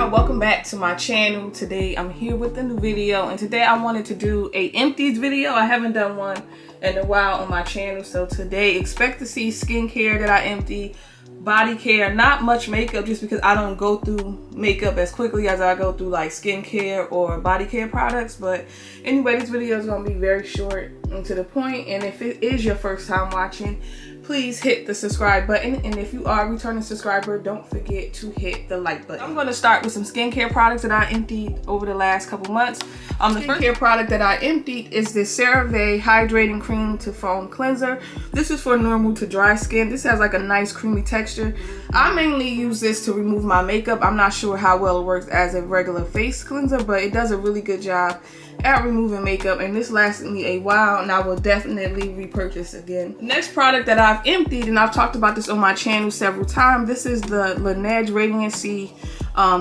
y'all, welcome back to my channel. Today I'm here with a new video, and today I wanted to do a empties video. I haven't done one in a while on my channel, so today expect to see skincare that I empty, body care, not much makeup just because I don't go through makeup as quickly as I go through like skincare or body care products. But anyway, this video is going to be very short and to the point, and if it is your first time watching, please hit the subscribe button, and if you are a returning subscriber, don't forget to hit the like button. I'm going to start with some skincare products that I emptied over the last couple months. The skincare product that I emptied is this CeraVe Hydrating Cream to Foam Cleanser. This is for normal to dry skin. This has like a nice creamy texture. I mainly use this to remove my makeup. I'm not sure how well it works as a regular face cleanser, but it does a really good job at removing makeup, and this lasted me a while, and I will definitely repurchase again. The next product that I've emptied, and I've talked about this on my channel several times, this is the Laneige Radi-c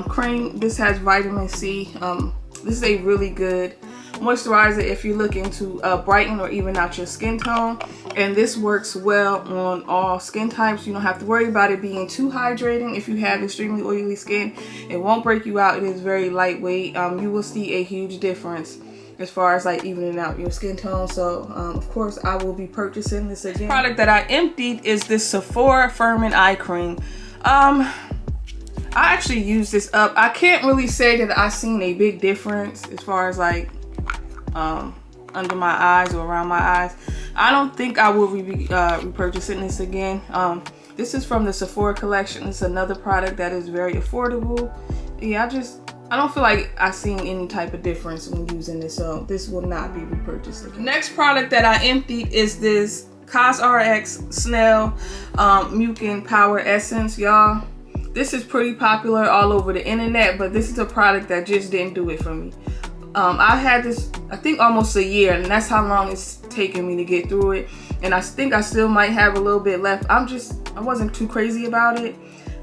cream. This has vitamin C. This is a really good moisturizer if you're looking to brighten or even out your skin tone, and this works well on all skin types. You don't have to worry about it being too hydrating. If you have extremely oily skin, it won't break you out. It is very lightweight. You will see a huge difference as far as like evening out your skin tone. So of course I will be purchasing this again. The product that I emptied is this Sephora Firming Eye Cream. I actually used this up. I can't really say that I've seen a big difference as far as like under my eyes or around my eyes. I don't think I will be repurchasing this again. This is from the Sephora Collection. It's another product that is very affordable. Yeah, I don't feel like I've seen any type of difference when using this, so this will not be repurchased again. The next product that I emptied is this CosRx Snail Mucin Power Essence. Y'all, this is pretty popular all over the internet, but this is a product that just didn't do it for me. I had this, I think, almost a year, and that's how long it's taken me to get through it. And I think I still might have a little bit left. I wasn't too crazy about it.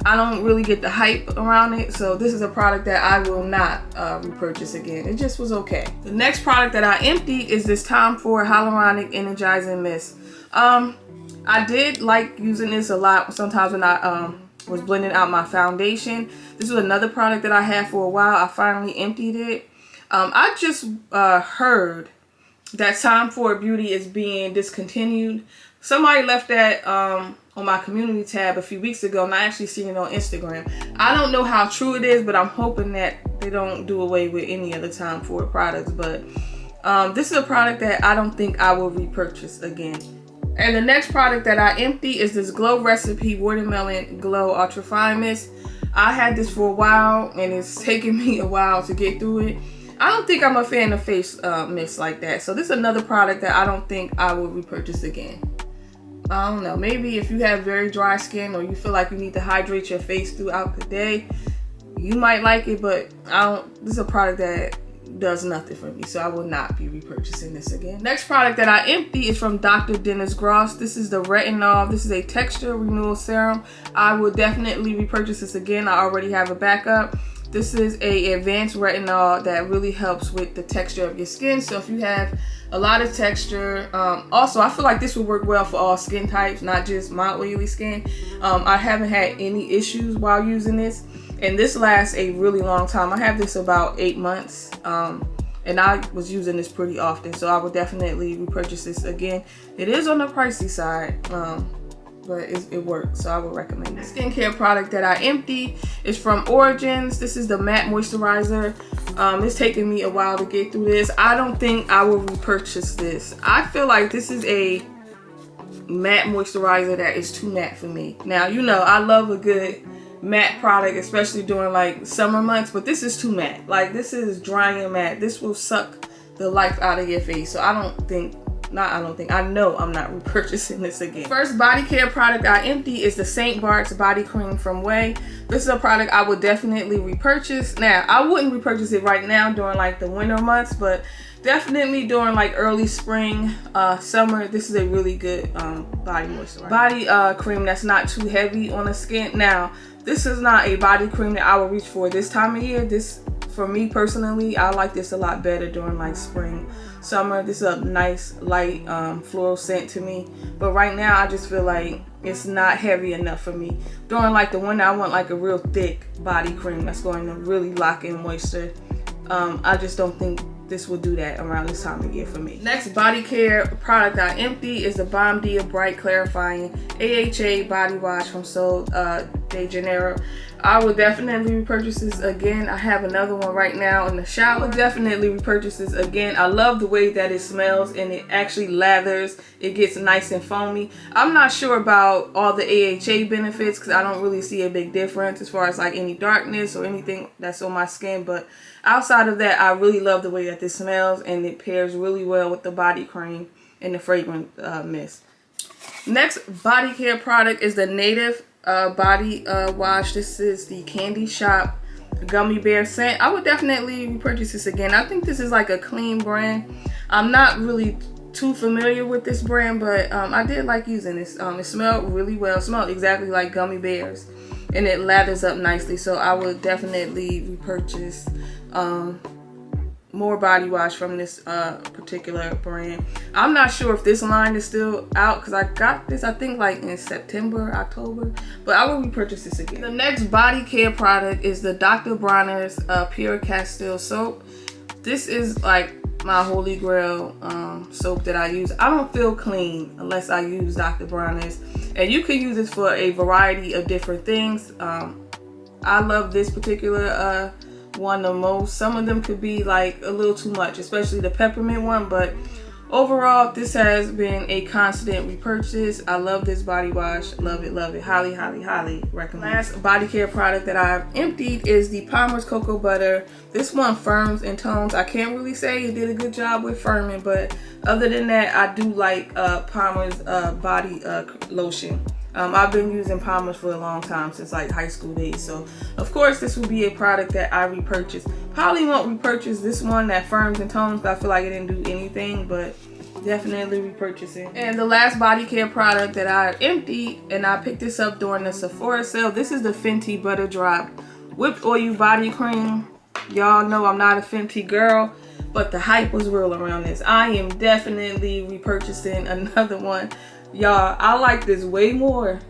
I don't really get the hype around it, so this is a product that I will not repurchase again. It just was okay. The next product that I emptied is this Tom Ford Hyaluronic Energizing Mist. I did like using this a lot sometimes when I was blending out my foundation. This was another product that I had for a while. I finally emptied it. I just heard that Tom Ford Beauty is being discontinued. Somebody left that on my community tab a few weeks ago, and I actually seen it on Instagram. I don't know how true it is, but I'm hoping that they don't do away with any of the Tom Ford products. But this is a product that I don't think I will repurchase again. And the next product that I empty is this Glow Recipe Watermelon Glow Ultra Fine Mist. I had this for a while, and it's taken me a while to get through it. I don't think I'm a fan of face mist like that. So this is another product that I don't think I will repurchase again. I don't know, maybe if you have very dry skin or you feel like you need to hydrate your face throughout the day, you might like it, but this is a product that does nothing for me, so I will not be repurchasing this again. Next product that I empty is from Dr.dennis Gross. This is the retinol. This is a texture renewal serum. I will definitely repurchase this again. I already have a backup. This is a advanced retinol that really helps with the texture of your skin. So if you have a lot of texture, also I feel like this will work well for all skin types, not just my oily skin. I haven't had any issues while using this, and this lasts a really long time. I have this about 8 months, and I was using this pretty often, so I would definitely repurchase this again. It is on the pricey side, but it works, so I would recommend it. The skincare product that I emptied is from Origins. This is the matte moisturizer. It's taken me a while to get through this. I don't think I will repurchase this. I feel like this is a matte moisturizer that is too matte for me. Now, you know, I love a good matte product, especially during like summer months, but this is too matte. Like, this is dry and matte. This will suck the life out of your face. So I know I'm not repurchasing this again. First body care product I empty is the St.barts body cream from Ouai. This is a product I would definitely repurchase. Now, I wouldn't repurchase it right now during like the winter months, but definitely during like early spring, summer, this is a really good body moisturizer. Body cream that's not too heavy on the skin. Now, this is not a body cream that I will reach for this time of year. This, for me personally, I like this a lot better during like spring, summer. This is a nice light floral scent to me, but right now I just feel like it's not heavy enough for me. During like the winter, I want like a real thick body cream that's going to really lock in moisture. I just don't think this will do that around this time of year for me. Next body care product I empty is the Balm Dia Bright Clarifying AHA Body Wash from Sol de Janeiro. I will definitely repurchase this again. I have another one right now in the shower. I will definitely repurchase this again. I love the way that it smells and it actually lathers. It gets nice and foamy. I'm not sure about all the AHA benefits because I don't really see a big difference as far as like any darkness or anything that's on my skin. But outside of that, I really love the way that this smells, and it pairs really well with the body cream and the fragrance mist. Next body care product is the Native body wash. This is the Candy Shop gummy bear scent. I would definitely repurchase this again. I think this is like a clean brand. I'm not really too familiar with this brand, but I did like using this. It smelled really well. It smelled exactly like gummy bears, and it lathers up nicely, so I would definitely repurchase more body wash from this particular brand. I'm not sure if this line is still out because I got this I think like in September, October, but I will repurchase this again. The next body care product is the Dr. Bronner's Pure Castile soap. This is like my holy grail soap that I use. I don't feel clean unless I use Dr. Bronner's, and you can use this for a variety of different things. I love this particular one the most. Some of them could be like a little too much, especially the peppermint one, but overall this has been a constant repurchase. I love this body wash. Love it, love it. Highly, highly, highly recommend. Last body care product that I've emptied is the Palmer's Cocoa Butter. This one firms and tones. I can't really say it did a good job with firming, but other than that, I do like Palmer's body lotion. I've been using Palmer's for a long time, since like high school days, so of course this will be a product that I repurchase. Probably won't repurchase this one that firms and tones, but I feel like it didn't do anything, but definitely repurchasing. And the last body care product that I emptied, and I picked this up during the Sephora sale, this is the Fenty Butter Drop Whipped Oil Body Cream. Y'all know I'm not a Fenty girl, but the hype was real around this. I am definitely repurchasing another one. Y'all, I like this way more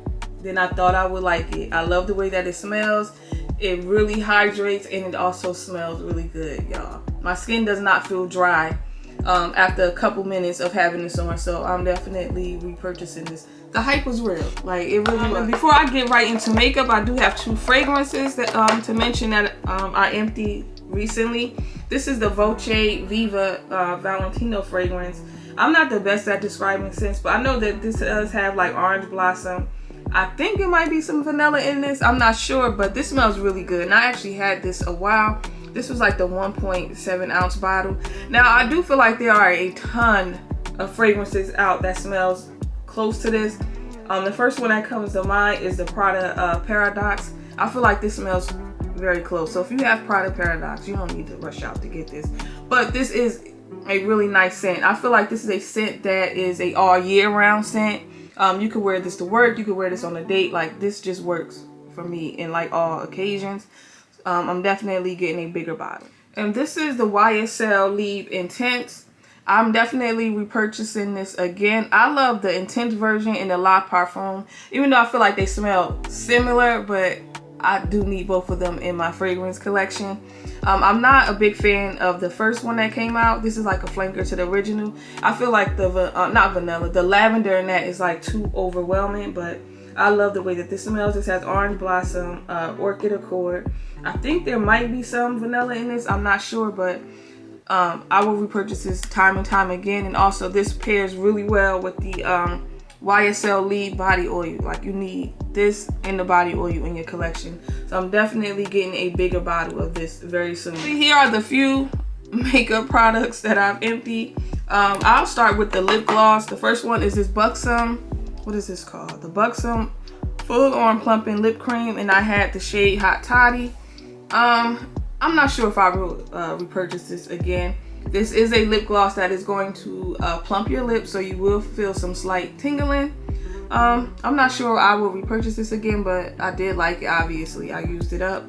than I thought I would like it. I love the way that it smells. It really hydrates, and it also smells really good, y'all. My skin does not feel dry after a couple minutes of having this on, so I'm definitely repurchasing this. The hype was real, like it really was. Before I get right into makeup, I do have two fragrances that to mention that I emptied recently. This is the Voce Viva Valentino fragrance. I'm not the best at describing scents, but I know that this does have like orange blossom. I think it might be some vanilla in this. I'm not sure, but this smells really good. And I actually had this a while. This was like the 1.7 ounce bottle. Now, I do feel like there are a ton of fragrances out that smells close to this. The first one that comes to mind is the Prada Paradox. I feel like this smells very close. So if you have Prada Paradox, you don't need to rush out to get this. But this is a really nice scent. I feel like this is a scent that is a all year round scent. You could wear this to work, you could wear this on a date. Like, this just works for me in like all occasions. I'm definitely getting a bigger bottle. And this is the Ysl Libre Intense. I'm definitely repurchasing this again. I love the Intense version and the La Parfum, even though I feel like they smell similar, but I do need both of them in my fragrance collection. I'm not a big fan of the first one that came out. This is like a flanker to the original. I feel like the not vanilla, the lavender in that is like too overwhelming, but I love the way that this smells. This has orange blossom, orchid accord. I think there might be some vanilla in this, I'm not sure, but I will repurchase this time and time again. And also this pairs really well with the Ysl Libre body oil. Like, you need this and the body oil in your collection. So I'm definitely getting a bigger bottle of this very soon. Here are the few makeup products that I've emptied. I'll start with the lip gloss. The first one is this Buxom, what is this called? The Buxom Full On Plumping Lip Cream, and I had the shade Hot Toddy. I'm not sure if I will repurchase this again. This is a lip gloss that is going to plump your lips, so you will feel some slight tingling. I'm not sure I will repurchase this again, but I did like it, obviously. I used it up.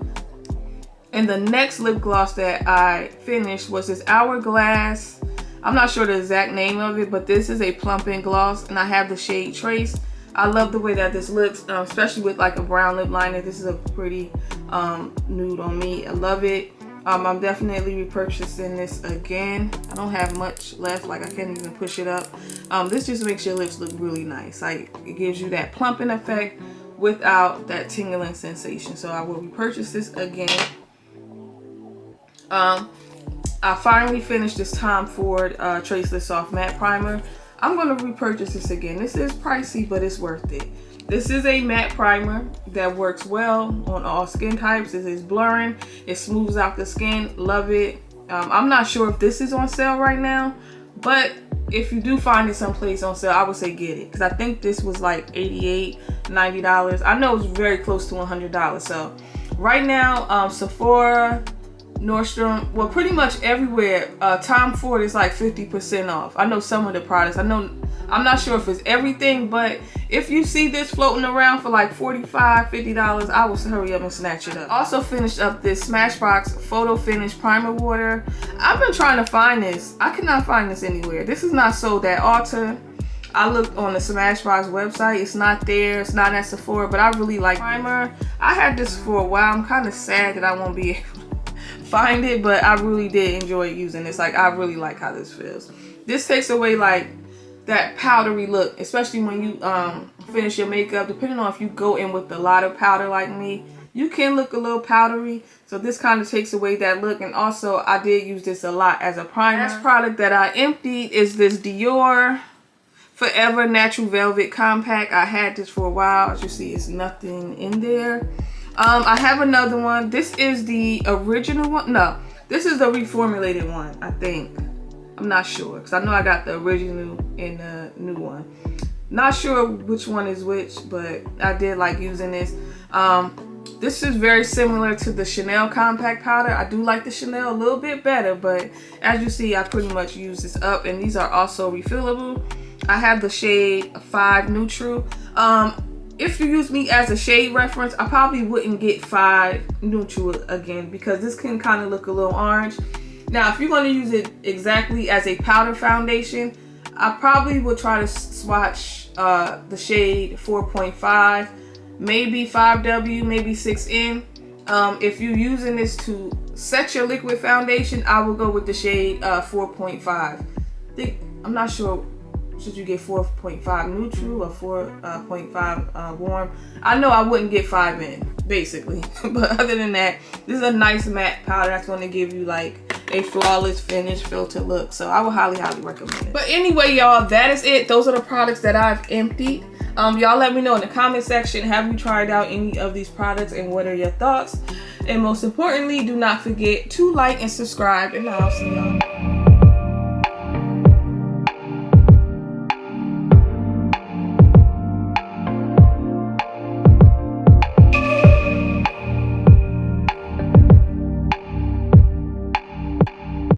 And the next lip gloss that I finished was this Hourglass. I'm not sure the exact name of it, but this is a plumping gloss, and I have the shade Trace. I love the way that this looks, especially with like a brown lip liner. This is a pretty nude on me. I love it. I'm definitely repurchasing this again. I don't have much left, like I can't even push it up. This just makes your lips look really nice. Like it gives you that plumping effect without that tingling sensation. So I will repurchase this again. I finally finished this Tom Ford Traceless Soft Matte Primer. I'm going to repurchase this again. This is pricey, but it's worth it. This is a matte primer that works well on all skin types. This is blurring. It smooths out the skin. Love it. I'm not sure if this is on sale right now, but if you do find it someplace on sale, I would say get it. Because I think this was like $88, $90. I know it's very close to $100. So right now, Sephora, Nordstrom, well, pretty much everywhere, Tom Ford is like 50% off. I know some of the products. I'm not sure if it's everything, but if you see this floating around for like $45, $50, I will hurry up and snatch it up. Also finished up this Smashbox Photo Finish Primer Water. I've been trying to find this. I cannot find this anywhere. This is not sold at Ulta. I looked on the Smashbox website. It's not there. It's not at Sephora, but I really like primer. I had this for a while. I'm kind of sad that I won't be able to find it, but I really did enjoy using this. Like, I really like how this feels. This takes away like that powdery look, especially when you finish your makeup. Depending on if you go in with a lot of powder like me, you can look a little powdery. So this kind of takes away that look. And also I did use this a lot as a primer. Last product that I emptied is this Dior Forever Natural Velvet Compact. I had this for a while. As you see, it's nothing in there. I have another one. This is the original one. No, this is the reformulated one, I think. I'm not sure, because I know I got the original and the new one. Not sure which one is which, but I did like using this. This is very similar to the Chanel Compact Powder. I do like the Chanel a little bit better, but as you see, I pretty much use this up, and these are also refillable. I have the shade 5 Neutral. If you use me as a shade reference, I probably wouldn't get 5 Neutral again, because this can kind of look a little orange. Now, if you're going to use it exactly as a powder foundation, I probably would try to swatch the shade 4.5, maybe 5W, maybe 6N. If you're using this to set your liquid foundation, I will go with the shade 4.5. I'm not sure, should you get 4.5 neutral or 4.5 warm? I know I wouldn't get 5N, basically. But other than that, this is a nice matte powder that's going to give you like a flawless finish filter look. So I would highly recommend it. But anyway, y'all, that is it. Those are the products that I've emptied. Y'all let me know in the comment section, have you tried out any of these products and what are your thoughts? And most importantly, do not forget to like and subscribe, and I'll see y'all